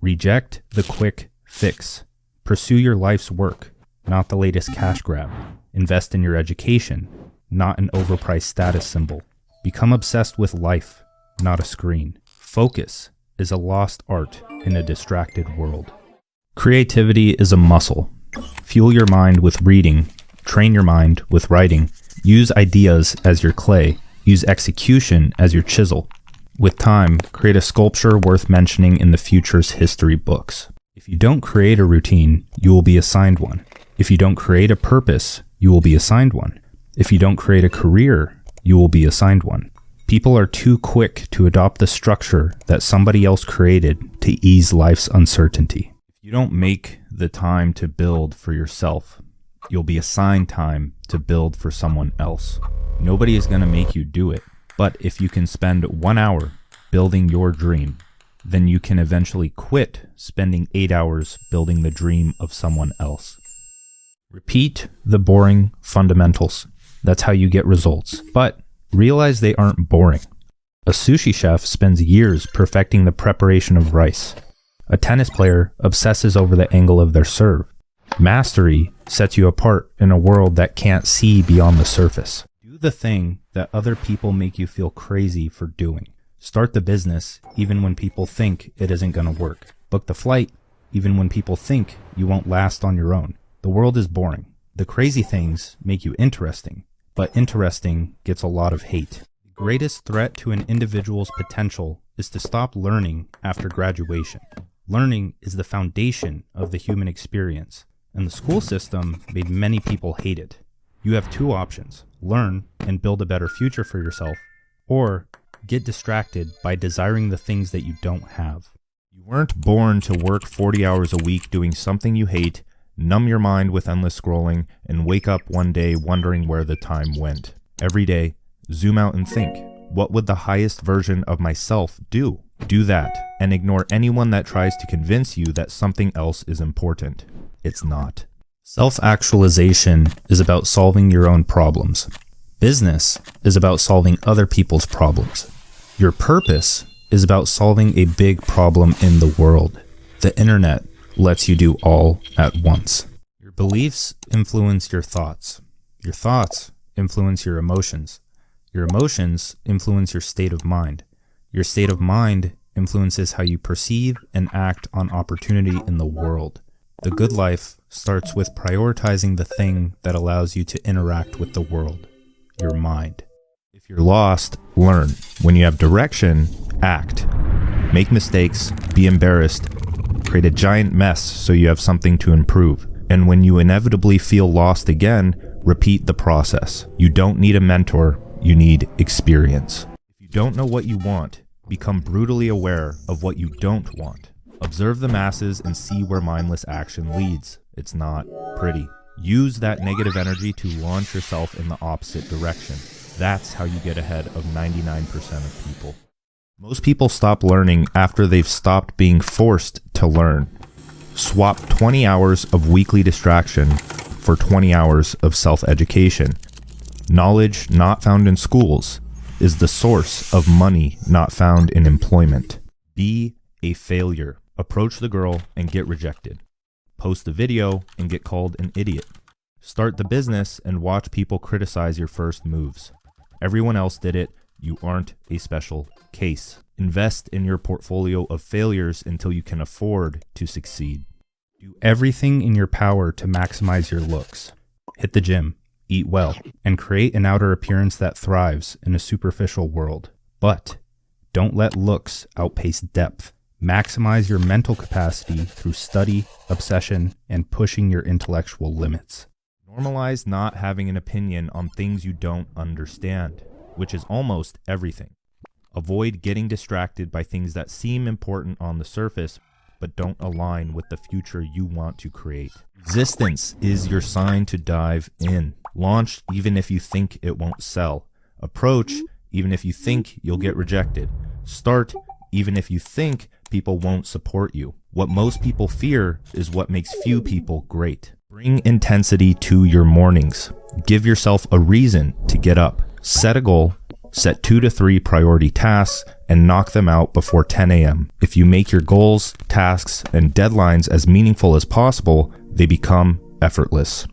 Reject the quick fix. Pursue your life's work, not the latest cash grab. Invest in your education, not an overpriced status symbol. Become obsessed with life, not a screen. Focus is a lost art in a distracted world. Creativity is a muscle. Fuel your mind with reading, train your mind with writing, use ideas as your clay, use execution as your chisel. With time, create a sculpture worth mentioning in the future's history books. If you don't create a routine, you will be assigned one. If you don't create a purpose, you will be assigned one. If you don't create a career, you will be assigned one. People are too quick to adopt the structure that somebody else created to ease life's uncertainty. If you don't make the time to build for yourself, you'll be assigned time to build for someone else. Nobody is going to make you do it. But if you can spend 1 hour building your dream, then you can eventually quit spending 8 hours building the dream of someone else. Repeat the boring fundamentals. That's how you get results. But realize they aren't boring. A sushi chef spends years perfecting the preparation of rice. A tennis player obsesses over the angle of their serve. Mastery sets you apart in a world that can't see beyond the surface. Do the thing that other people make you feel crazy for doing. Start the business even when people think it isn't going to work. Book the flight even when people think you won't last on your own. The world is boring. The crazy things make you interesting, but interesting gets a lot of hate. The greatest threat to an individual's potential is to stop learning after graduation. Learning is the foundation of the human experience, and the school system made many people hate it. You have two options: learn and build a better future for yourself, or get distracted by desiring the things that you don't have. You weren't born to work 40 hours a week doing something you hate, numb your mind with endless scrolling, and wake up one day wondering where the time went. Every day, zoom out and think, what would the highest version of myself do? Do that, and ignore anyone that tries to convince you that something else is important. It's not. Self-actualization is about solving your own problems. Business is about solving other people's problems. Your purpose is about solving a big problem in the world. The internet lets you do all at once. Your beliefs influence your thoughts. Your thoughts influence your emotions. Your emotions influence your state of mind. Your state of mind influences how you perceive and act on opportunity in the world. The good life starts with prioritizing the thing that allows you to interact with the world, your mind. If you're lost, learn. When you have direction, act. Make mistakes, be embarrassed, create a giant mess so you have something to improve. And when you inevitably feel lost again, repeat the process. You don't need a mentor, you need experience. If you don't know what you want, become brutally aware of what you don't want. Observe the masses and see where mindless action leads. It's not pretty. Use that negative energy to launch yourself in the opposite direction. That's how you get ahead of 99% of people. Most people stop learning after they've stopped being forced to learn. Swap 20 hours of weekly distraction for 20 hours of self-education. Knowledge not found in schools is the source of money not found in employment. Be a failure. Approach the girl and get rejected. Post a video and get called an idiot. Start the business and watch people criticize your first moves. Everyone else did it. You aren't a special case. Invest in your portfolio of failures until you can afford to succeed. Do everything in your power to maximize your looks. Hit the gym, eat well, and create an outer appearance that thrives in a superficial world. But don't let looks outpace depth. Maximize your mental capacity through study, obsession, and pushing your intellectual limits. Normalize not having an opinion on things you don't understand, which is almost everything. Avoid getting distracted by things that seem important on the surface, but don't align with the future you want to create. Resistance is your sign to dive in. Launch even if you think it won't sell. Approach even if you think you'll get rejected. Start even if you think people won't support you. What most people fear is what makes few people great. Bring intensity to your mornings. Give yourself a reason to get up. Set a goal Set 2 to 3 priority tasks and knock them out before 10 a.m. If you make your goals, tasks, and deadlines as meaningful as possible, they become effortless.